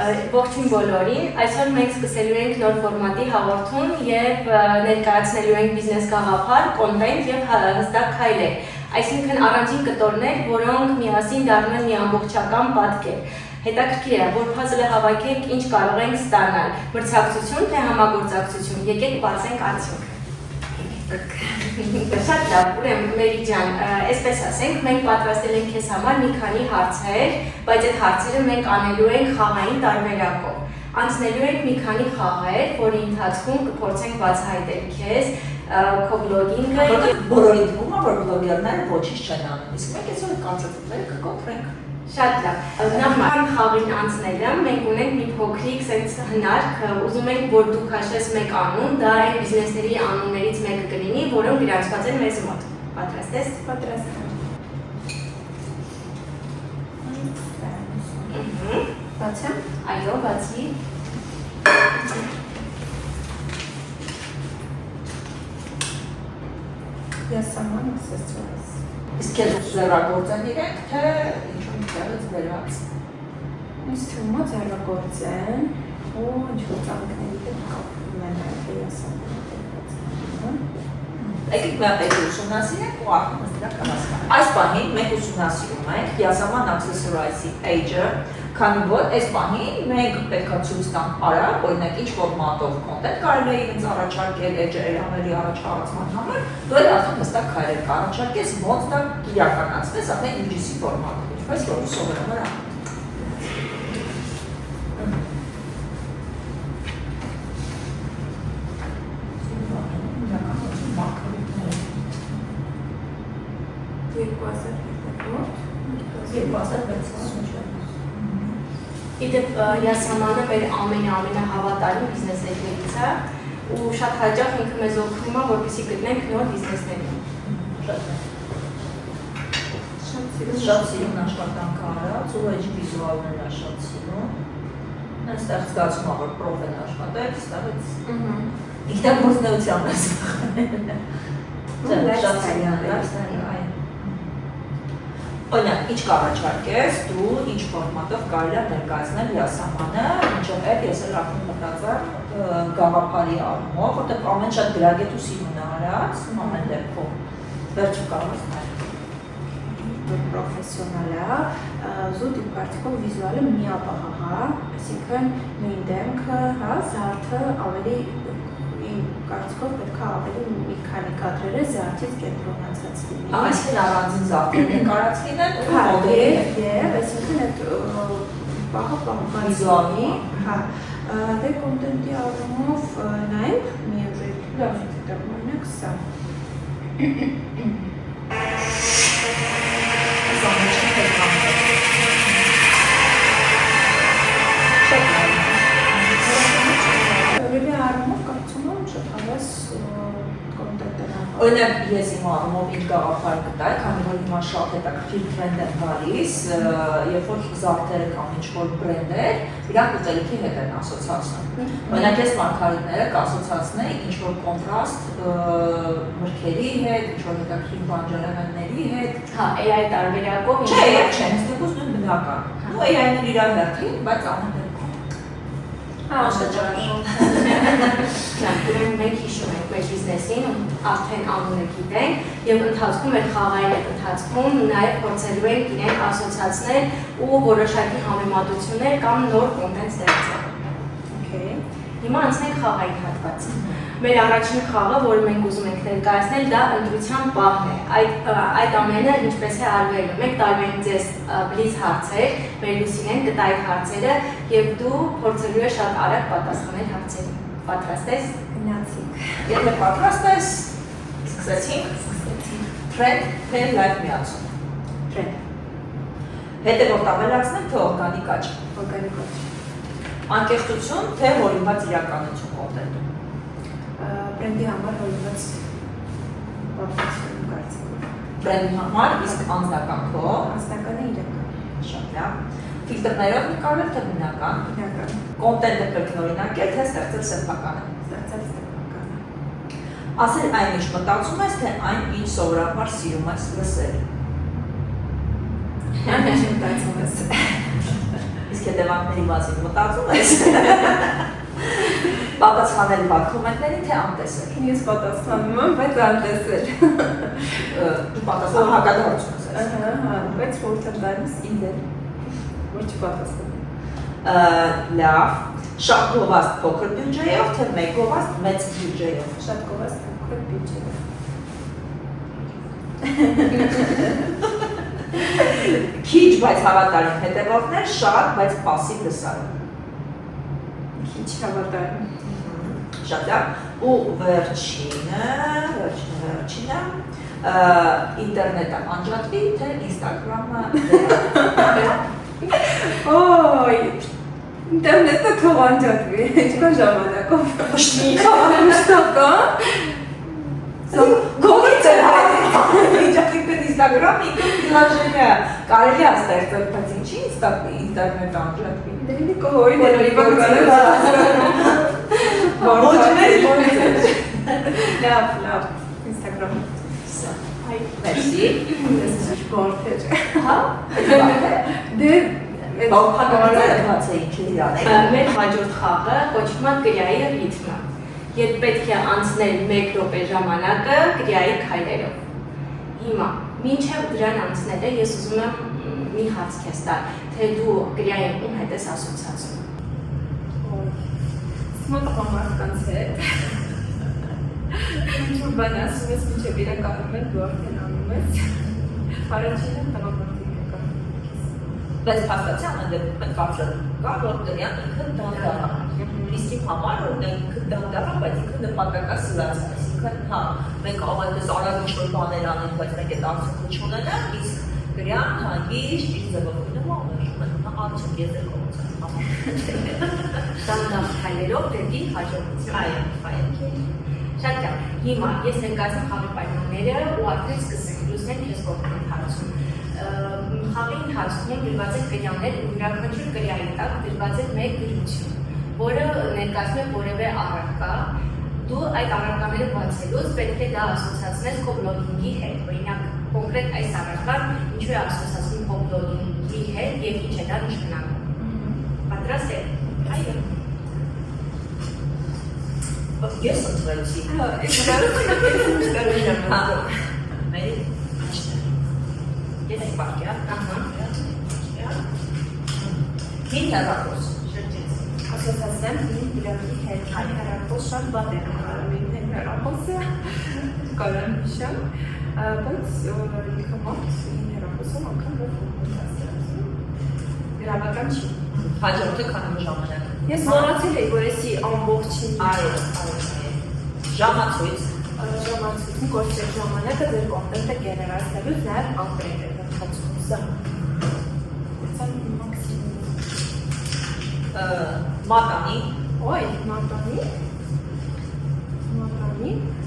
Ողջույն բոլորին, այսօր մենք սկսելու ենք նոր ֆորմատի հաղորդում եւ ներկայացնելու ենք բիզնես գաղափար, կոնտենտ եւ հստակ քայլեր։ Այսինքն առանձին կտորներ, որոնք միասին դառնում են մի ամբողջական պատկեր։ Հետաքրքիր է, որ puzzle-ը հավաքենք, ինչ կարող ենք ստանալ։ Մրցակցություն թե համագործակցություն։ Եկեք բացենք արդյունք։ Շատ լավ, ուրեմն Մերի ջան, այսպես ասենք, մենք պատրաստել ենք քեզ համար մի քանի հարցեր, բայց այդ հարցերը մենք անելու ենք խաղային տարբերակով։ Անցնելու ենք մի քանի խաղեր, որի ընթացքում կփորձենք բացահայտել քեզ, քո բլոգինգը։ Բոլորի թվում է, որ բլոգերները ոչինչ չեն անում, իսկ մենք այսօր կոնցեպտները կկոտրենք։ Շատ լավ։ Նախ խաղին անցնելը մենք ունենք մի փոքրիկ sense հնարք, ուզում ենք, որ դու քաշես մեկ անուն, դա այն բիզնեսների անուններից մեկը կլինի, որոնք գրանցված են մեզ մոտ։ Պատրաստ ես։ Պատրաստ եմ։ Բացեմ։ Այո, բացի։ Յասաման accessories։ Իսկ քեզ ձեռագործ են իրենք, թե ինչ-որ տեղից վերած։ Ինձ թվում է ձեռագործ են ու ինչ-որ ծաղիկների հետ կապվում են այդ յասամանը։ Եկեք մի հատ ուսումնասիրենք ու արդեն դրա կհասկանանք։ Այս պահին մենք ուսումնասիրում ենք յասաման accessories-ի page-ը, քանի որ այս պահին մենք պետք է ցույց տանք արագ, օրինակ ինչ ֆորմատով կոնտենտ կարելի է իրենց առաջարկել էջերամերի առաջխաղացման համար, դու էլ արդեն հստակ քայլեր կառաջարկես, ոնց դա իրականացնես արդեն UGC ֆորմատով, ինչպես որ սովորաբար անում։ Իդեպ յասամանը մեր ամենահավատարիմ բիզնեսներից է ու շատ հաճախ ինքը մեզ օգնում է, որպեսզի գտնենք նոր բիզնեսներ։ Շատ սիրուն աշխատանք արած ու էջ վիզուալներն է շատ սիրուն։ Այստեղ զգացում է, որ պրոֆ են աշխատել, ստեղից ինքնագործունեությամբ է զգացել։ Շատ սիրուն է։ Օրինակ, ինչ կառաջարկես, դու ինչ ֆորմատով կարելի է ներկայացնել յասամանը, ինչով էլ ես էլ արդեն մտածեմ գաղափարի առումով, որտեղ ամեն շատ գրագետ ու սիրուն է արած, ամեն դեպքում վերջում կարող ես նայել։ Պրոֆեսիոնալ է, զուտ իմ կարծիքով վիզուալը միապահ է, այսինքն նույն դեմքը, զարդը ավելի իմ կարծիքով պետք է ավելի մի քանի կադրերը զարդից կենտրոնացած լինի։ Այսինքն առանձին զարդեր նկարած լինեն ու մոդելի եւ այսինքն այդ պահը վիզուալի, դե կոնտենտի առումով նայենք մի ուժի լավ դեպքում սա։ Օրինակ ես իմ առումով ինչ գաղափար կտայի, քանի որ հիմա շատ հետաքրքիր տրենդ են գալիս, երբ որ զարդերը կամ ինչ-որ բրենդեր, իրանք ուտելիքի հետ են ասոցացնում։ Օրինակ ես մարգարիտները կասոցացնեի ինչ-որ կոնտրաստ մրգերի հետ, ինչ-որ հետաքրքիր բանջարեղենների հետ։ Հա, AI տարբերակով Չէ, չեն, ստուգուս նույն բնական։ Ու AI-ներ իրար հերթին, բայց ամեն դեպքում։ Ուրեմն մենք հիշում ենք մեր բիզնեսին, արդեն անունը գիտենք եւ ընթացքում այդ խաղային ընթացքում նաեւ փորձելու ենք իրենք ասոցացնել ու որոշակի համեմատություններ կամ նոր կոնտենտ ստեղծել։ Okay. Հիմա անցնենք խաղային հատվածը։ Մեր առաջին խաղը, որը մենք ուզում ենք ներկայացնել, դա ընտրության պահն է։ Այդ ամենը ինչպես է արվելու։ Մենք տալու ենք ձեզ բլից հարցեր, մեր Լուսինեն կտա այդ հարցերը եւ դու փորձելու ես շատ արագ պատասխանել հարցերին։ Պատրաստ ես։ Գնացինք։ Եթե պատրաստ ես, սկսեցինք։ Տրենդ թե լայվ միացում։ Տրենդ։ Հետևորդ ավելացնել թե օրգանիկ աճ։ Օրգանիկ աճ։ Անկեղծություն թե հորինված իրականություն կոնտենտում։ Բրենդի համար հորինված պատմություն կարծիքով։ Բրենդի համար իսկ անձնական քո։ Անձնականը իրական։ Շատ լավ։ Ֆիլտրներով նկարել թե բնական։ Բնական։ Կոնտենտը կրկնօրինակել թե ստեղծել սեփականը։ Ստեղծել սեփականը։ Ասել այն ինչ մտածում ես, թե այն ինչ սովորաբար սիրում ես լսել։ Այն ինչ մտածում ես։ Իսկ իսկ հետևանքների մասին մտածում ես։ Պատասխանել բա կոմենտներին թե անտեսել։ Ես պատասխանում եմ, բայց անտեսել։ Դու պատասխան հակադարձում ես։ Ահա, բայց որտեղ դարձ իդել։ Ոչ պատասխան։ Լավ, շատ գովազդ փոքր բյուջեով, թե մեկ գովազդ մեծ բյուջեով։ Շատ գովազդ փոքր բյուջեով։ Քիչ, բայց հավատարիմ հետևորդներ, շատ, բայց պասիվ լսարան։ Քիչ հավատարիմ։ Շատ լավ։ Ու վերջինը, ինտերնետը անջատվի, թե Instagram-ը Օй, ինտերնետը թող անջատվի, ինչքան ժամանակով։ Մշտական։ Գողից էր հայտնի Instagram-ը իլաժենը կարելի է ստեղծել, բայց ինչի ինտերնետը անջատվի։ Դեպի կողորի դեպի բանկանը։ Լավ, Instagram։ Մերսի։ Բորթեր։ Հա, Դե բաղփականները բացեին չիրանել։ Մեր հաջորդ խաղը կոչվում է կրիայի ռիթմը։ Երբ պետք է անցնել 1 րոպե ժամանակը կրիայի քայլերով։ Հիմա, մինչև դրան անցնելը ես ուզում եմ մի հարց քեզ տալ, թե դու կրիային ում հետ ես ասոցացնում։ Սմոթ մարդկանց հետ։ Ինչ-որ բան ասում ես, մինչև իրականում ես, դու արդեն անում ես։ Առաջինը տղամարդիկ է կանում։ Բայց փաստացիանը դեպքում կարծրը կա, որ դրան ինքը դանդաղ է։ Իսկ իմ համար օրինակ ինքը դանդաղ է, բայց ինքը նպատակասիրած է։ Այսինքն, հա, մենք ավելից արագ ինչ-որ բաներ անենք, բայց մենք այդ արդյունքը չունենանք, իսկ դրան հանգիստ իր ձևավորումը ամենում են, հա, արդյունք եզերքողից են համար։ Դանդաղ քայլերով դեպի հաջողություն։ Այո։ Շատ լավ։ Հիմա ես ներկայացնում խաղի պայմանները ու արդեն սկսենք լուսնել քեզ կողմի ընթացքում։ Խաղի ընթացքում դրված է կրիաներ ու յուրաքանչյուր կրիայի տակ դրված է մեկ գրություն, որը ներկայացնում է որևէ առարկա։ Դու այդ առարկաները բացելուց պետք է դա ասոցացնես քո բլոգինգի հետ։ Օրինակ, կոնկրետ այս առարկան ինչու է ասոցացնում քո բլոգինգի հետ եւ ինչ է դա նշանակում։ Պատրաստ եք։ Այո։ Ես ընտրեցի։ Ես կարծում Մերի Ես պարկյա, հին հեռախոս, ասոցացնեմ հին բլոգի հետ, այն հեռախոս շատ բան է նկարում, հին հեռախոսը կարան հիշեմ, բայց ինքը մարդ հին հեռախոսում անգամ որ ասացնում, գրավական չի։ հաջորդը քանում ժամանակ։ Ես մոռացել էի, որ էսի ամբողջին Ժամացույց ժամացույցի կոչել ժամանակը ձեր կոնտենտը գեներացնելուց նաև ապրել է ընթացքում սա։ Սա մաքսիմում։ Մատանի Ոյ, մատանի։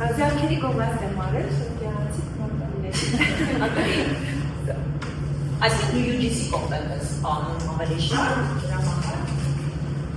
Ձեռքերի գովազդ եմ արել, շատ գեղեցիկ մատանիներ։ Այսինքն դու UGC կոնտենտ ես անում ավելի շատ, դրա համար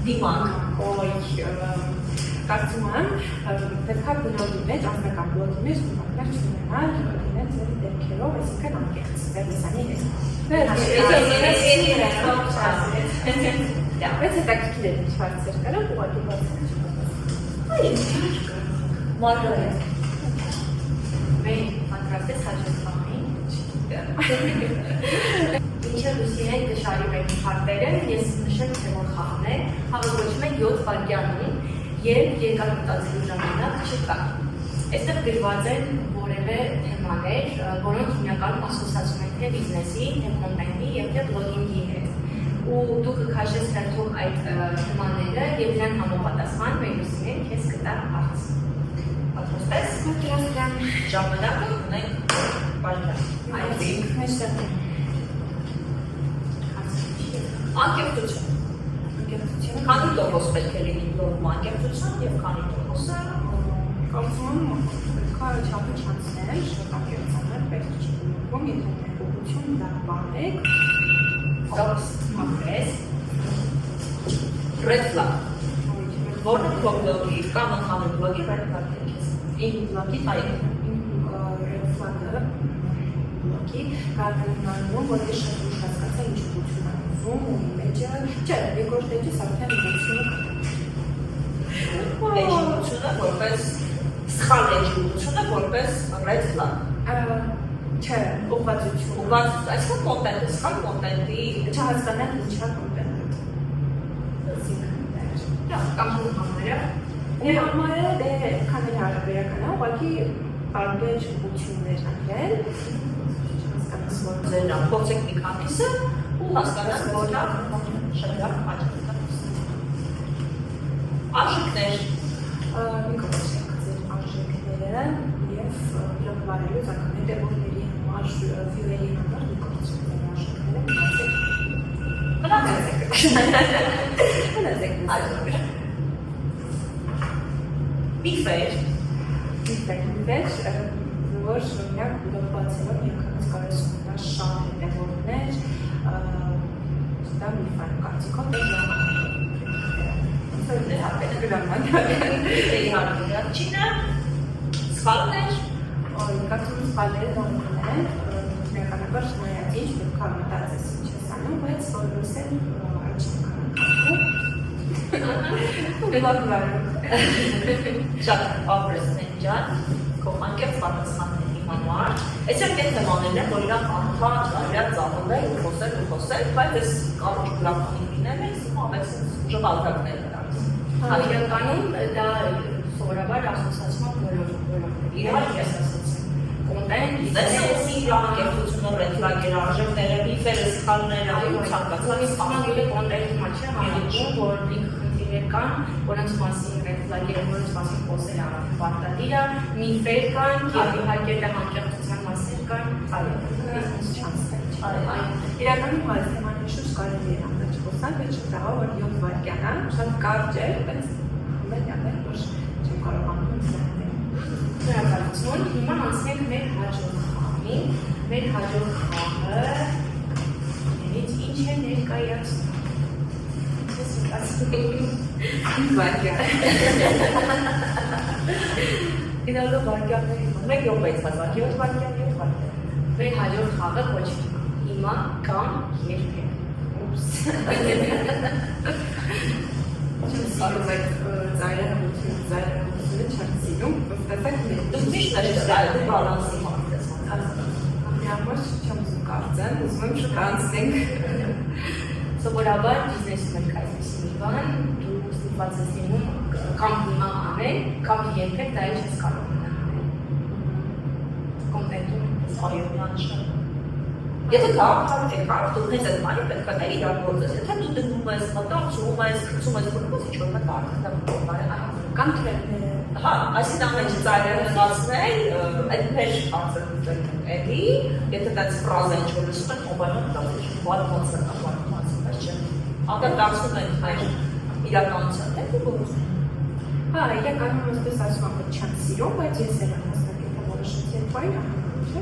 դիմանք։ Ոյ, կարծում եմ, պետք է բլոգի մեջ, անձնական բլոգի մեջ դիմանքներ չունենալ, լինել ձեր դեպքերով, այսինքն անկեղծ, ձեր լսանի հետ։ Բայց հետաքրքիր է ինչ հարցեր կարան, ուղղակի բացել չպատասխան։ Մարգարետ Մեր պատրաստ ես հաջորդ խաղին։ Մինչև լուսի հետ կշարի մեր հարթերը, ես նշեմ թե որ խաղն է, խաղը կոչվում է 7 վայրկյանում և երկար մտածելու ժամանակ չկա։ Այստեղ գրված են որևէ թեմաներ, որոնք հիմնականում ասոցացում են թե բիզնեսի, թե կոնտենտի և թե բլոգինգի հետ։ Ու դու կքաշես հերթով այդ թեմաները և դրան համապատասխան մեր լուսին հետ քեզ կտա հարց։ Պատրաստես։ Պատրաստեմ։ ժամանակը ունենք բաժան։ Անկեղծություն։ Քանի տոկոս պետք է լինի բլոգում անկեղծություն և քանի տոկոսը Կարծում եմ, պետք է չափը չանցնել, շատ անկեղծանալ պետք չի բլոգում, եթե ներողություն դարբան եք, Մաքրես։ red flag որն է քո բլոգի կամ ընդհանուր բլոգի red flag-ը քեզ։ իմ բլոգի red flag-ը բլոկի, կարող են նայում, որ ես շատ ուշ հասկացա ինչ ուղղություն եմ ուզում ու մեջը, չէ, երկրորդ էջից արդեն ուղղությունը կա։ Էջությունը որպես սխալ էջությունը որպես red flag։ Չէ, ուղղվածություն։ Ուղղված, այսինքն կոնտենտը, սխալ կոնտենտի Չհասկանալ ինչա կոնտենտ։ Կամ համարը Ու համարը դե քանի հարաբերական է, ուղղակի տարբեր ուղղություններ ընտրել, հասկանաս որ ձեր փորձեք մի քանիսը ու հասկանաք որ դա շատ լավ աճկա։ Արժեքներ մի կողմենք ձեր արժեքները եւ իրոք վարելու զարգացումների համար, վյուերի համար մի կողմենք ձեր արժեքները մնացեք։ Միֆեր, որ շնորհակ բացելով միանգամից կարող ես ունենալ շատ հետևողներ, դա միֆային կարծիքով Չինը, սխալներ, կարծում սխալները դառնում են, միականաբար շնորհակալ ինչ պետք է մտածես ինչ ես անում, բայց որպես էլ առաջին շատ ապրեսնեն ջան, կողմանկև պատասխանների համար։ Այսինքն այդ թեմաներն են, որ իրանք անդադ կարելի ծավալել ու խոսել, բայց այս կարճ գրաֆոնի լինել է, հիմա ամենից ժողովրդներ դարձ։ իրականում դա սովորաբար ասոցիացիա բոլոր իրար ես ասացի կոնտենտ բիզնեսի իրավունքությունը ռեֆլագեր արժեքները միֆերը սխալները ու ցանկացած Սպանալի կոնտենտի մեջ է համարվում, որ լիք խնդիրներ կան, որոնց մասին ռեֆլագերը, որոնց մասին խոսել առանց պարտադիր է, միֆեր կան, եւ իհարկե դա հանկեղծության մասին կան, բիզնես չանց իրականում այս թեման շուտ կարելի է ամբողջ խոսալ, բայց շատ լավ որ 7 վայրկյան է, շատ կարճ է, բայց ամենամեկ որ չեմ կարողանում զանգել։ Շնորհակալություն։ Հիմա անցնենք մեր հաջորդ խաղին։ Մեր հաջորդ խաղը ինչ է ներկայացնում։ Վայրկյան։ Գնալու վարկյանների մեկ րոպեից հասակ 7 վարկյան։ Մեր հաջորդ խաղը կոչվում է հիմա կամ երբեք։ Չեմ սիրում այդ ծայրահեղությունը չեմ սիրում, ոստասակ Դու միշտ ես դա բալանսի համար ես համար չեմ ուզում կարծեմ, ուզում եմ շուտ անցնենք։ Սովորաբար բիզնեսում ենք այսպիսի մի բան, դու ստիպված ես լինում կամ հիմա անել, կամ երբեք դա չես կարող անել։ Կոնտենտում այո միանշան։ Եթե գաղափար եկավ, դու հենց այդ բանի պետք է իրար գործես։ Եթե դու դնում ես, մտածում ես, գցում ես բռնոց ինչ որ մտածում Կամ թրենդները։ Հա, այսինքն ամենից ծայրահեղացնել, այդ մեր հարցը էլի, եթե դից ֆրազա ինչ որ լսում են, օբայնում դասի վարմոնցը, բայց չէ։ Անդրադարձում են մեր իրականության հետ ու գործում։ Հա, իրականում այսպես ասում եմ, որ չեմ սիրում, բայց ես էլ եմ հաստատել որոշեցի այդ բանը, չէ՞։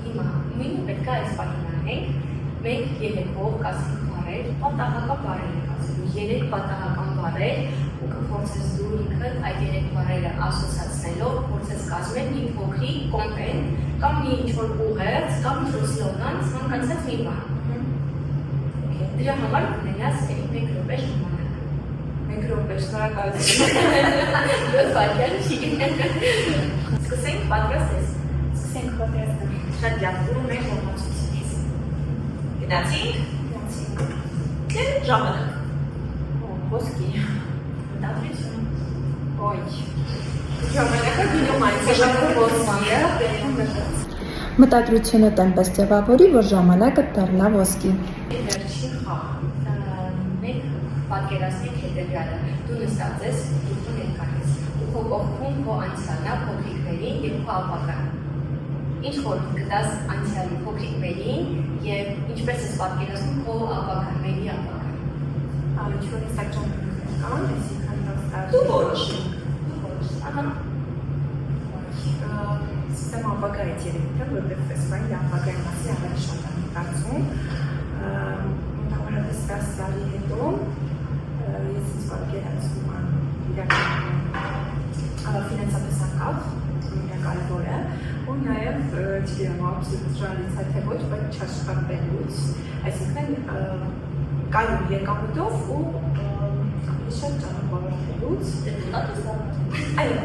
Հիմա նույնը պետք է այս բանին անենք, մենք երեքով կասենք բառեր, պատահական բառեր ենք ասելու, 3 պատահական բառեր ու կփորձես դու ինքդ այդ 3 բառերը ասոցացնելով, փորձես կազմել մի փոքրիկ կոնտենտ կամ մի ինչ-որ ուղերձ կամ ինչ-որ սլոգան, ցանկացած մի բան։ Դրա համար կունենաս 1 րոպե ժամանակ։ 1 րոպե, շնորհակալություն։ Ես վարկյան չի։ Սկսենք պատրաստ ես։ Սկսենք պատրաստել։ Շատ լավ, դու մեր հողացությունից։ Գնացինք։ Դե ժամանակ։ Ոսկի։ Մտադրություն։ Ոյ։ Ժամանակը գնում այս ոսկիը, պետք է Մտադրությունը տեմպես ձևավորի, որ ժամանակը դառնա ոսկի։ Վերջին խաղը։ Մենք պատկերացնենք հետևյալը։ Դու նստած ես, դու ներկայ ես։ Ու քո կողքում քո անցյալն, փոքրիկներին եւ քո ապագան։ Ինչ խորհուրդ կտաս անցյալի փոքրիկներին եւ ինչպես ես պատկերացնում քո ապագան, մերի ապագան։ Ինչ-որ ինստագրամ կան, այսինքն նստած։ Դու որոշի։ Ահա։ Սիստեմ ապագայից երևույթը, որտեղ ֆեստվալի ապագայի մասին ավելի շատ եմ կարծում։ Մոտավորապես 10 տարի հետո ես ինձ պատկերացնում եմ իրականում ֆինանսապես եկավ, կարևորը, ու նաև չգիտեմ, աբսոլյուտորից թե ոչ, բայց չաշխատելուց, այսինքն կայուն եկամուտով ու շատ ճանապարհորդելուց դեպուտատ ես դառնում։ այո,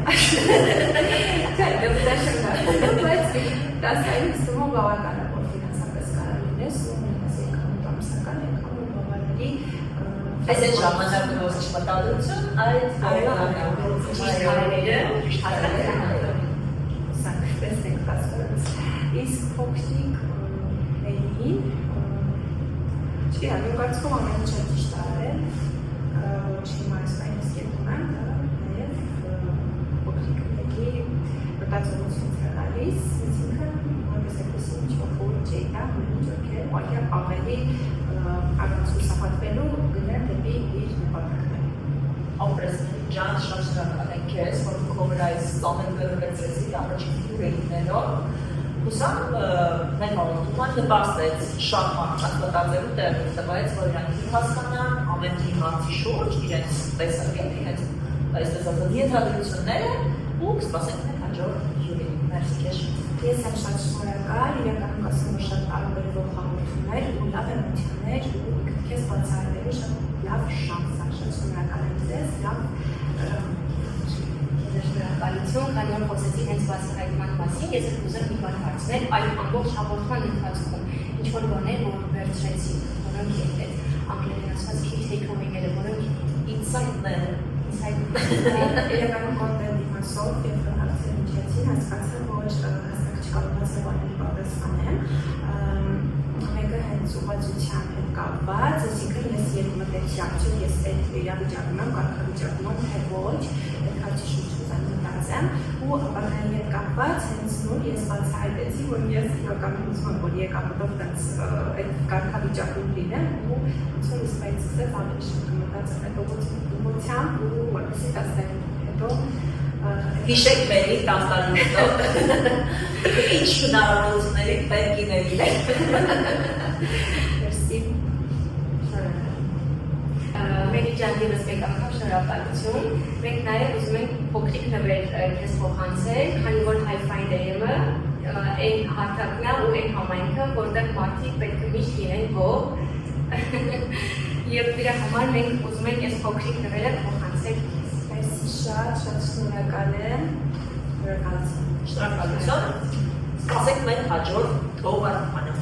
չէ, դեպուտատ չեմ դառնում, բայց դասայից թվում բավական է, որ ֆինանսապես կարող լինես ու նույնպես եկամուտ ամսական եկամուտ բավարարի Այս այդ ժամանակով չմտադրություն, Սակպես ենք կասկած, իսկ փոքրիկներին, չի հանում կարծքում ամեն չէ ճիշտ արել, ոչ հիմա այս այս կետում եմ, նաև փոքրիկների մտածողությունից է գալիս, այսինքն որպես այդպես ինչ-որ խորհուրդ չէի տա, ովքեր ավելի առանց հուսահատվելու գնան դեպի իր նպատակները։ Ապրեսների ջան, շատ շնորհակալ ենք քեզ, որ քո վրա այս ծանոթը վերցրեցի առաջին ֆիգուրը լինելով։ Հուսամ մեր հաղորդումը նպաստեց շատ մարդկանց մտածելու տեղը տվեց, որ իրանք հասկանան ամեն դիմացի շուրջ իրենց տեսակետը, իրենց այսպես ասած ենթադրությունները ու կսպասենք մեր հաջորդ հյուրին։ Մերսի քեզ։ Ես եմ շատ շնորհակալ, իրականում կասեմ, որ շատ տարբերվող հաղորդումներ ու լավ էմոցիաներ ու ինքդ քեզ բացահայտելու շատ լավ շանս է, շատ շնորհակալ եմ ձեզ, լավ շնորհակալություն, քանի որ խոսեցի հենց բացահայտման մասին, ես ուզում մի բան հարցնել, այլ ամբողջ հաղորդման ընթացքում ինչ որ բաներ, որ վերցրեցի, որոնք եկել, անգլերեն ասած key takeaway-ները, որոնք insight-ները, իրականում կոնտենտի մասով եւ հարցեր միջեցին, հասկացա, որ հստակ չկարողացա բաների պատասխանեմ, մեկը հենց ուղղվածության հետ կապված, այսինքն ես երբ մտեցի արդյոք ես այդ իրավիճակում եմ, կարգավիճակում եմ, թե ոչ, այդ հարցի շուրջ մտածեմ ու ապականի հետ կապված հենց նոր ես բացահայտեցի, որ ես իրականում ուզում եմ, որ եկամուտով տենց այդ կարգավիճակում լինեմ ու ոնց որ իսկայից սկսեց ավելի շատ մտածել այդ ուղղությամբ ու որպեսզի 10 տարի հետո Հիշեք մերի 10 տարի հետո ինչ հնարավորությունների պետք լինել։ Մերսի։ Մերի ջան, ևս մեկ անգամ շնորհակալություն։ Մենք նաև ուզում ենք փոքրիկ նվեր քեզ փոխանցել, քանի որ Hi-Find-ը այն հարթակն է ու այն համայնքը, որտեղ մարդիկ պետք է միշտ լինեն գոհ։ Եվ դրա համար մենք ուզում ենք այս փոքրիկ նվերը փոխանցել քեզ։ Մերսի շատ շնորհակալ եմ։ Շնորհակալություն։ Սպասենք մեր հաջորդ թողարկմանը։